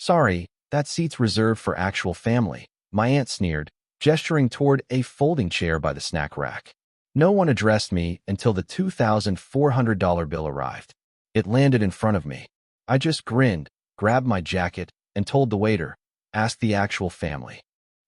"Sorry, that seat's reserved for actual family," my aunt sneered, gesturing toward a folding chair by the snack rack. No one addressed me until the $2,400 bill arrived. It landed in front of me. I just grinned, grabbed my jacket, and told the waiter, "Ask the actual family."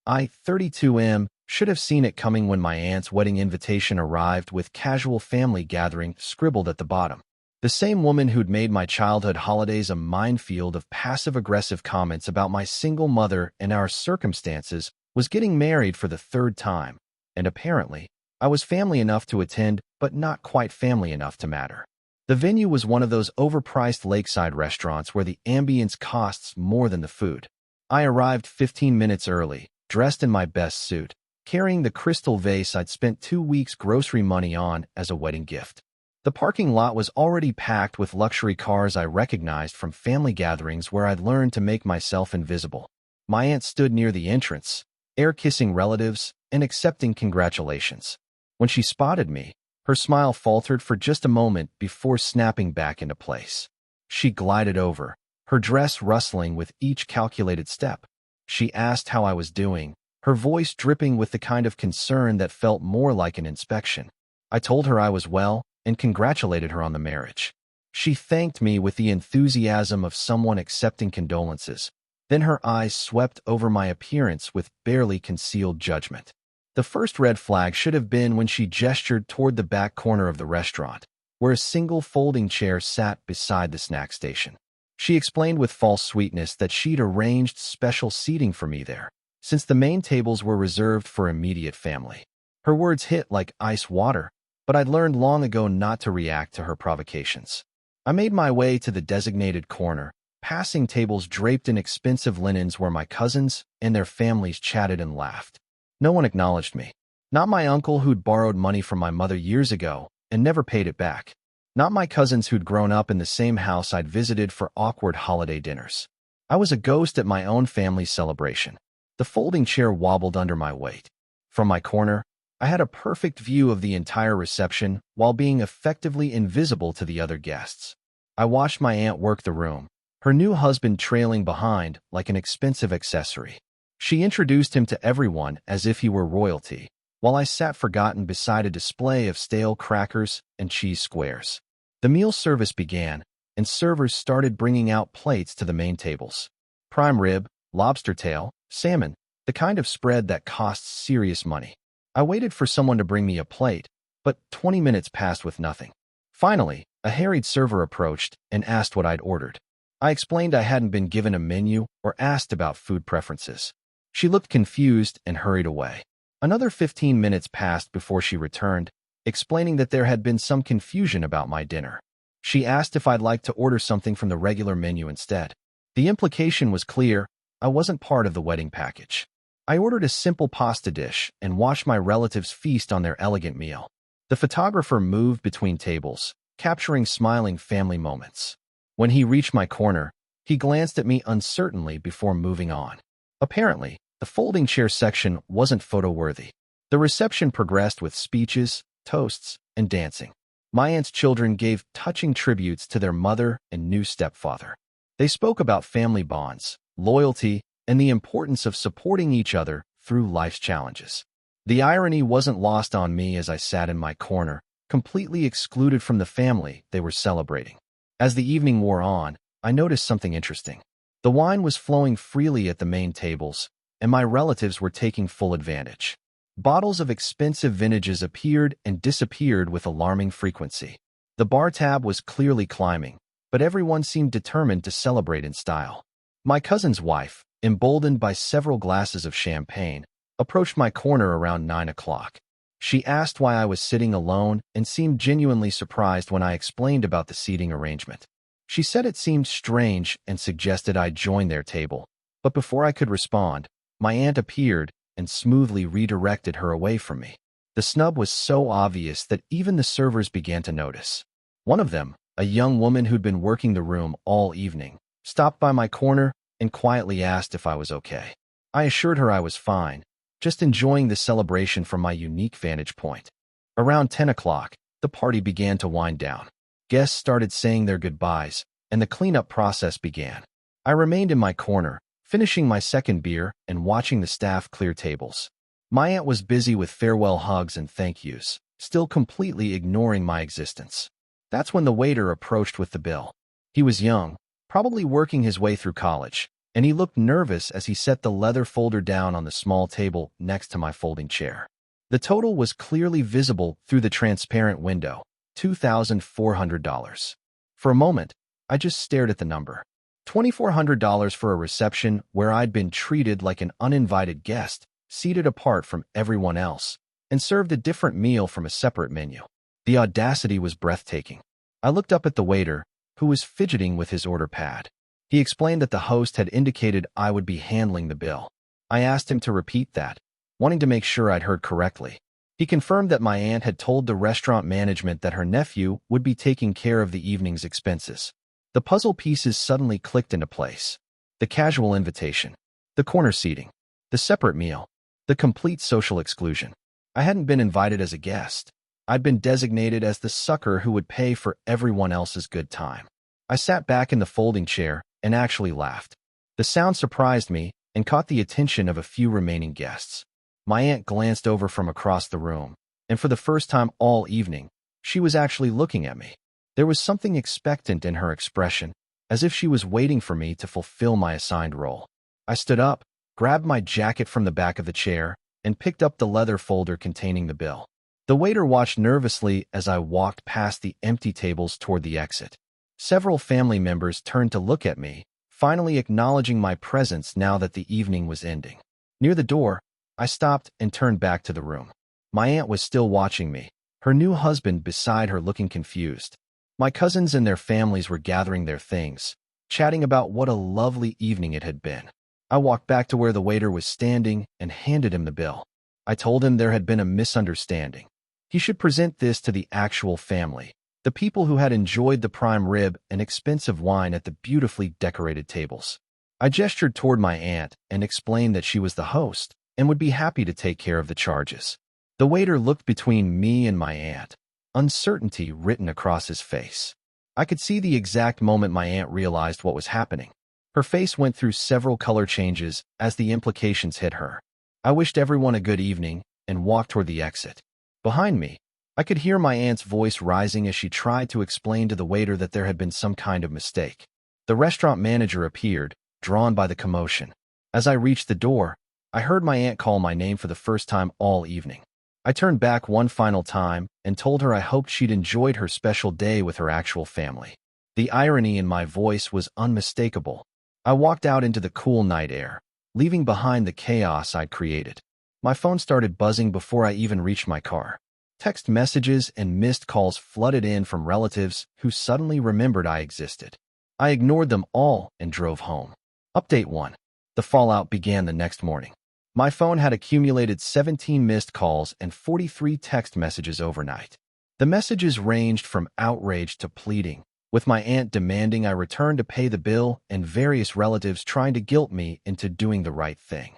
I, 32M, should have seen it coming when my aunt's wedding invitation arrived with "casual family gathering" scribbled at the bottom. The same woman who'd made my childhood holidays a minefield of passive-aggressive comments about my single mother and our circumstances was getting married for the third time, and apparently, I was family enough to attend, but not quite family enough to matter. The venue was one of those overpriced lakeside restaurants where the ambience costs more than the food. I arrived 15 minutes early, dressed in my best suit, carrying the crystal vase I'd spent 2 weeks' grocery money on as a wedding gift. The parking lot was already packed with luxury cars I recognized from family gatherings where I'd learned to make myself invisible. My aunt stood near the entrance, air-kissing relatives and accepting congratulations. When she spotted me, her smile faltered for just a moment before snapping back into place. She glided over, her dress rustling with each calculated step. She asked how I was doing, her voice dripping with the kind of concern that felt more like an inspection. I told her I was well and congratulated her on the marriage. She thanked me with the enthusiasm of someone accepting condolences. Then her eyes swept over my appearance with barely concealed judgment. The first red flag should have been when she gestured toward the back corner of the restaurant, where a single folding chair sat beside the snack station. She explained with false sweetness that she'd arranged special seating for me there, since the main tables were reserved for immediate family. Her words hit like ice water, but I'd learned long ago not to react to her provocations. I made my way to the designated corner, passing tables draped in expensive linens where my cousins and their families chatted and laughed. No one acknowledged me. Not my uncle who'd borrowed money from my mother years ago and never paid it back. Not my cousins who'd grown up in the same house I'd visited for awkward holiday dinners. I was a ghost at my own family's celebration. The folding chair wobbled under my weight. From my corner, I had a perfect view of the entire reception while being effectively invisible to the other guests. I watched my aunt work the room, her new husband trailing behind like an expensive accessory. She introduced him to everyone as if he were royalty, while I sat forgotten beside a display of stale crackers and cheese squares. The meal service began, and servers started bringing out plates to the main tables. Prime rib, lobster tail, salmon, the kind of spread that costs serious money. I waited for someone to bring me a plate, but 20 minutes passed with nothing. Finally, a harried server approached and asked what I'd ordered. I explained I hadn't been given a menu or asked about food preferences. She looked confused and hurried away. Another 15 minutes passed before she returned, explaining that there had been some confusion about my dinner. She asked if I'd like to order something from the regular menu instead. The implication was clear: I wasn't part of the wedding package. I ordered a simple pasta dish and watched my relatives feast on their elegant meal. The photographer moved between tables, capturing smiling family moments. When he reached my corner, he glanced at me uncertainly before moving on. Apparently, the folding chair section wasn't photo-worthy. The reception progressed with speeches, toasts, and dancing. My aunt's children gave touching tributes to their mother and new stepfather. They spoke about family bonds, loyalty, and the importance of supporting each other through life's challenges. The irony wasn't lost on me as I sat in my corner, completely excluded from the family they were celebrating. As the evening wore on, I noticed something interesting. The wine was flowing freely at the main tables, and my relatives were taking full advantage. Bottles of expensive vintages appeared and disappeared with alarming frequency. The bar tab was clearly climbing, but everyone seemed determined to celebrate in style. My cousin's wife, emboldened by several glasses of champagne, approached my corner around 9 o'clock. She asked why I was sitting alone and seemed genuinely surprised when I explained about the seating arrangement. She said it seemed strange and suggested I join their table, but before I could respond, my aunt appeared and smoothly redirected her away from me. The snub was so obvious that even the servers began to notice. One of them, a young woman who'd been working the room all evening, stopped by my corner and quietly asked if I was okay. I assured her I was fine, just enjoying the celebration from my unique vantage point. Around 10 o'clock, the party began to wind down. Guests started saying their goodbyes, and the cleanup process began. I remained in my corner, finishing my second beer and watching the staff clear tables. My aunt was busy with farewell hugs and thank yous, still completely ignoring my existence. That's when the waiter approached with the bill. He was young, probably working his way through college, and he looked nervous as he set the leather folder down on the small table next to my folding chair. The total was clearly visible through the transparent window, $2,400. For a moment, I just stared at the number. $2,400 for a reception where I'd been treated like an uninvited guest, seated apart from everyone else, and served a different meal from a separate menu. The audacity was breathtaking. I looked up at the waiter, who was fidgeting with his order pad. He explained that the host had indicated I would be handling the bill. I asked him to repeat that, wanting to make sure I'd heard correctly. He confirmed that my aunt had told the restaurant management that her nephew would be taking care of the evening's expenses. The puzzle pieces suddenly clicked into place. The casual invitation, the corner seating, the separate meal, the complete social exclusion. I hadn't been invited as a guest. I'd been designated as the sucker who would pay for everyone else's good time. I sat back in the folding chair and actually laughed. The sound surprised me and caught the attention of a few remaining guests. My aunt glanced over from across the room, and for the first time all evening, she was actually looking at me. There was something expectant in her expression, as if she was waiting for me to fulfill my assigned role. I stood up, grabbed my jacket from the back of the chair, and picked up the leather folder containing the bill. The waiter watched nervously as I walked past the empty tables toward the exit. Several family members turned to look at me, finally acknowledging my presence now that the evening was ending. Near the door, I stopped and turned back to the room. My aunt was still watching me, her new husband beside her looking confused. My cousins and their families were gathering their things, chatting about what a lovely evening it had been. I walked back to where the waiter was standing and handed him the bill. I told him there had been a misunderstanding. He should present this to the actual family, the people who had enjoyed the prime rib and expensive wine at the beautifully decorated tables. I gestured toward my aunt and explained that she was the host and would be happy to take care of the charges. The waiter looked between me and my aunt, uncertainty written across his face. I could see the exact moment my aunt realized what was happening. Her face went through several color changes as the implications hit her. I wished everyone a good evening and walked toward the exit. Behind me, I could hear my aunt's voice rising as she tried to explain to the waiter that there had been some kind of mistake. The restaurant manager appeared, drawn by the commotion. As I reached the door, I heard my aunt call my name for the first time all evening. I turned back one final time and told her I hoped she'd enjoyed her special day with her actual family. The irony in my voice was unmistakable. I walked out into the cool night air, leaving behind the chaos I'd created. My phone started buzzing before I even reached my car. Text messages and missed calls flooded in from relatives who suddenly remembered I existed. I ignored them all and drove home. Update 1. The fallout began the next morning. My phone had accumulated 17 missed calls and 43 text messages overnight. The messages ranged from outrage to pleading, with my aunt demanding I return to pay the bill and various relatives trying to guilt me into doing the right thing.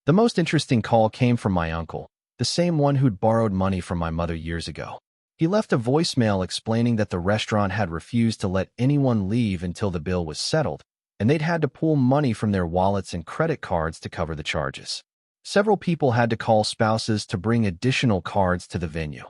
The most interesting call came from my uncle, the same one who'd borrowed money from my mother years ago. He left a voicemail explaining that the restaurant had refused to let anyone leave until the bill was settled, and they'd had to pull money from their wallets and credit cards to cover the charges. Several people had to call spouses to bring additional cards to the venue.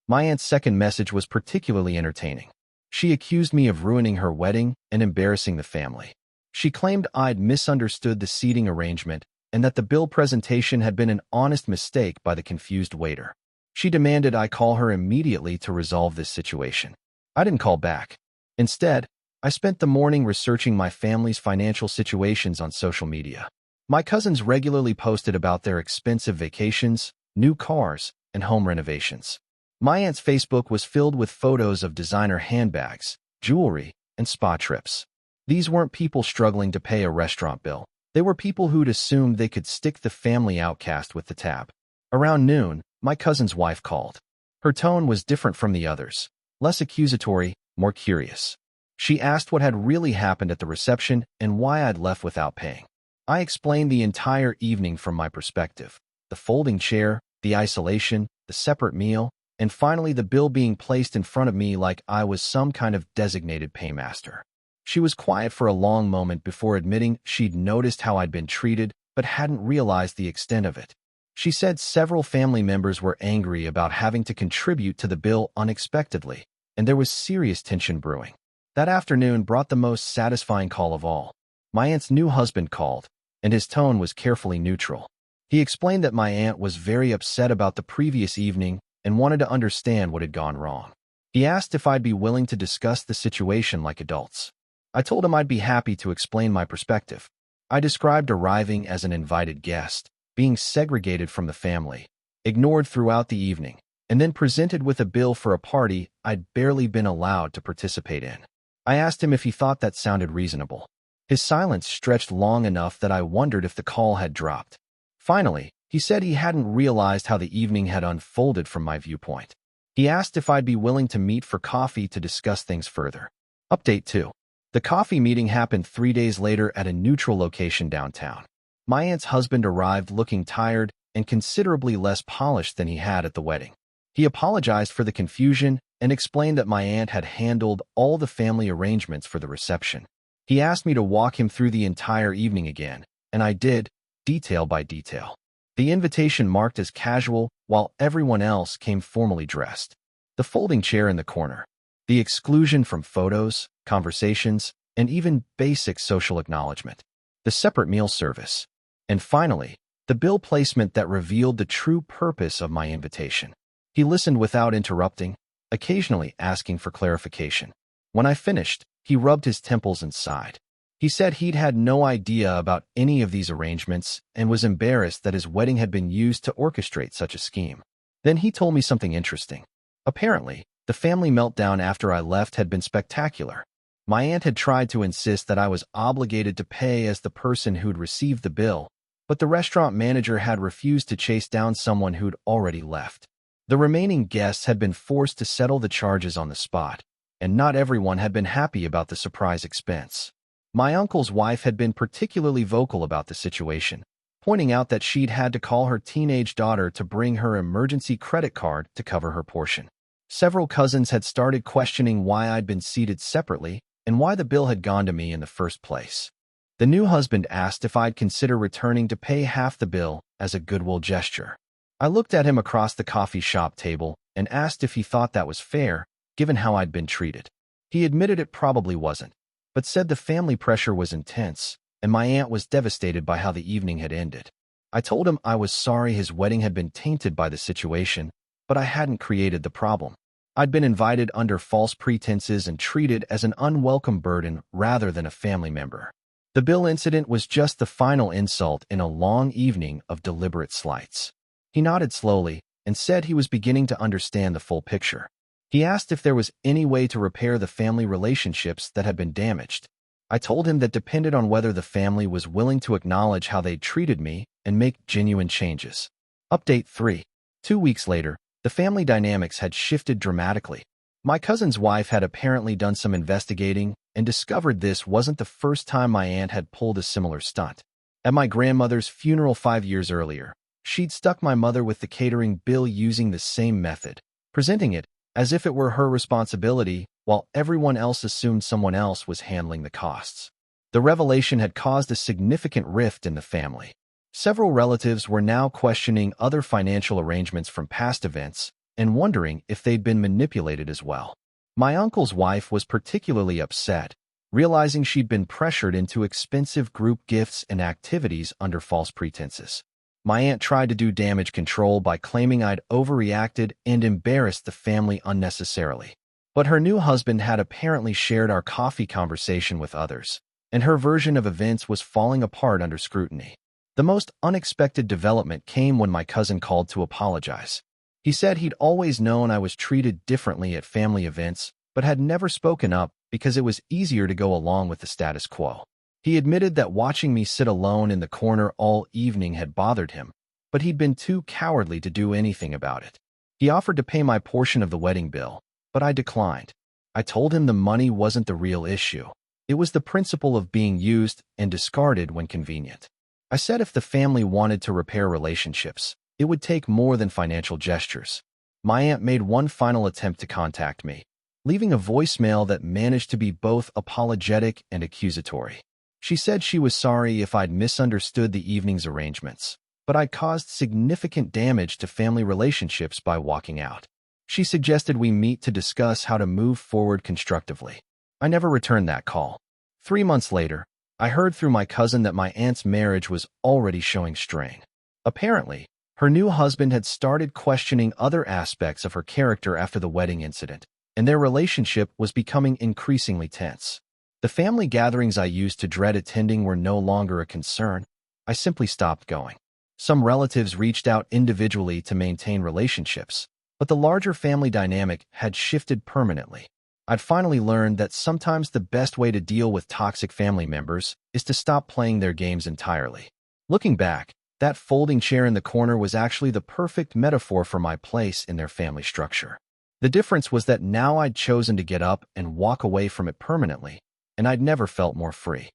My aunt's second message was particularly entertaining. She accused me of ruining her wedding and embarrassing the family. She claimed I'd misunderstood the seating arrangement and that the bill presentation had been an honest mistake by the confused waiter. She demanded I call her immediately to resolve this situation. I didn't call back. Instead, I spent the morning researching my family's financial situations on social media. My cousins regularly posted about their expensive vacations, new cars, and home renovations. My aunt's Facebook was filled with photos of designer handbags, jewelry, and spa trips. These weren't people struggling to pay a restaurant bill. They were people who'd assumed they could stick the family outcast with the tab. Around noon, my cousin's wife called. Her tone was different from the others, less accusatory, more curious. She asked what had really happened at the reception and why I'd left without paying. I explained the entire evening from my perspective: the folding chair, the isolation, the separate meal, and finally the bill being placed in front of me like I was some kind of designated paymaster. She was quiet for a long moment before admitting she'd noticed how I'd been treated, but hadn't realized the extent of it. She said several family members were angry about having to contribute to the bill unexpectedly, and there was serious tension brewing. That afternoon brought the most satisfying call of all. My aunt's new husband called, and his tone was carefully neutral. He explained that my aunt was very upset about the previous evening and wanted to understand what had gone wrong. He asked if I'd be willing to discuss the situation like adults. I told him I'd be happy to explain my perspective. I described arriving as an invited guest, being segregated from the family, ignored throughout the evening, and then presented with a bill for a party I'd barely been allowed to participate in. I asked him if he thought that sounded reasonable. His silence stretched long enough that I wondered if the call had dropped. Finally, he said he hadn't realized how the evening had unfolded from my viewpoint. He asked if I'd be willing to meet for coffee to discuss things further. Update 2. The coffee meeting happened 3 days later at a neutral location downtown. My aunt's husband arrived looking tired and considerably less polished than he had at the wedding. He apologized for the confusion and explained that my aunt had handled all the family arrangements for the reception. He asked me to walk him through the entire evening again, and I did, detail by detail. The invitation marked as casual, while everyone else came formally dressed. The folding chair in the corner. The exclusion from photos, conversations, and even basic social acknowledgement. The separate meal service. And finally, the bill placement that revealed the true purpose of my invitation. He listened without interrupting, occasionally asking for clarification. When I finished, he rubbed his temples and sighed. He said he'd had no idea about any of these arrangements and was embarrassed that his wedding had been used to orchestrate such a scheme. Then he told me something interesting. Apparently, the family meltdown after I left had been spectacular. My aunt had tried to insist that I was obligated to pay as the person who'd received the bill, but the restaurant manager had refused to chase down someone who'd already left. The remaining guests had been forced to settle the charges on the spot, and not everyone had been happy about the surprise expense. My uncle's wife had been particularly vocal about the situation, pointing out that she'd had to call her teenage daughter to bring her emergency credit card to cover her portion. Several cousins had started questioning why I'd been seated separately and why the bill had gone to me in the first place. The new husband asked if I'd consider returning to pay half the bill as a goodwill gesture. I looked at him across the coffee shop table and asked if he thought that was fair, given how I'd been treated. He admitted it probably wasn't, but said the family pressure was intense, and my aunt was devastated by how the evening had ended. I told him I was sorry his wedding had been tainted by the situation, but I hadn't created the problem. I'd been invited under false pretenses and treated as an unwelcome burden rather than a family member. The bill incident was just the final insult in a long evening of deliberate slights. He nodded slowly and said he was beginning to understand the full picture. He asked if there was any way to repair the family relationships that had been damaged. I told him that depended on whether the family was willing to acknowledge how they'd treated me and make genuine changes. Update 3. 2 weeks later, the family dynamics had shifted dramatically. My cousin's wife had apparently done some investigating and discovered this wasn't the first time my aunt had pulled a similar stunt. At my grandmother's funeral 5 years earlier, she'd stuck my mother with the catering bill using the same method, presenting it as if it were her responsibility, while everyone else assumed someone else was handling the costs. The revelation had caused a significant rift in the family. Several relatives were now questioning other financial arrangements from past events and wondering if they'd been manipulated as well. My uncle's wife was particularly upset, realizing she'd been pressured into expensive group gifts and activities under false pretenses. My aunt tried to do damage control by claiming I'd overreacted and embarrassed the family unnecessarily. But her new husband had apparently shared our coffee conversation with others, and her version of events was falling apart under scrutiny. The most unexpected development came when my cousin called to apologize. He said he'd always known I was treated differently at family events, but had never spoken up because it was easier to go along with the status quo. He admitted that watching me sit alone in the corner all evening had bothered him, but he'd been too cowardly to do anything about it. He offered to pay my portion of the wedding bill, but I declined. I told him the money wasn't the real issue. It was the principle of being used and discarded when convenient. I said if the family wanted to repair relationships, it would take more than financial gestures. My aunt made one final attempt to contact me. leaving a voicemail that managed to be both apologetic and accusatory. She said she was sorry if I'd misunderstood the evening's arrangements, but I'd caused significant damage to family relationships by walking out. She suggested we meet to discuss how to move forward constructively. I never returned that call. 3 months later, I heard through my cousin that my aunt's marriage was already showing strain. Apparently, her new husband had started questioning other aspects of her character after the wedding incident, and their relationship was becoming increasingly tense. The family gatherings I used to dread attending were no longer a concern. I simply stopped going. Some relatives reached out individually to maintain relationships, but the larger family dynamic had shifted permanently. I'd finally learned that sometimes the best way to deal with toxic family members is to stop playing their games entirely. Looking back, that folding chair in the corner was actually the perfect metaphor for my place in their family structure. The difference was that now I'd chosen to get up and walk away from it permanently, and I'd never felt more free.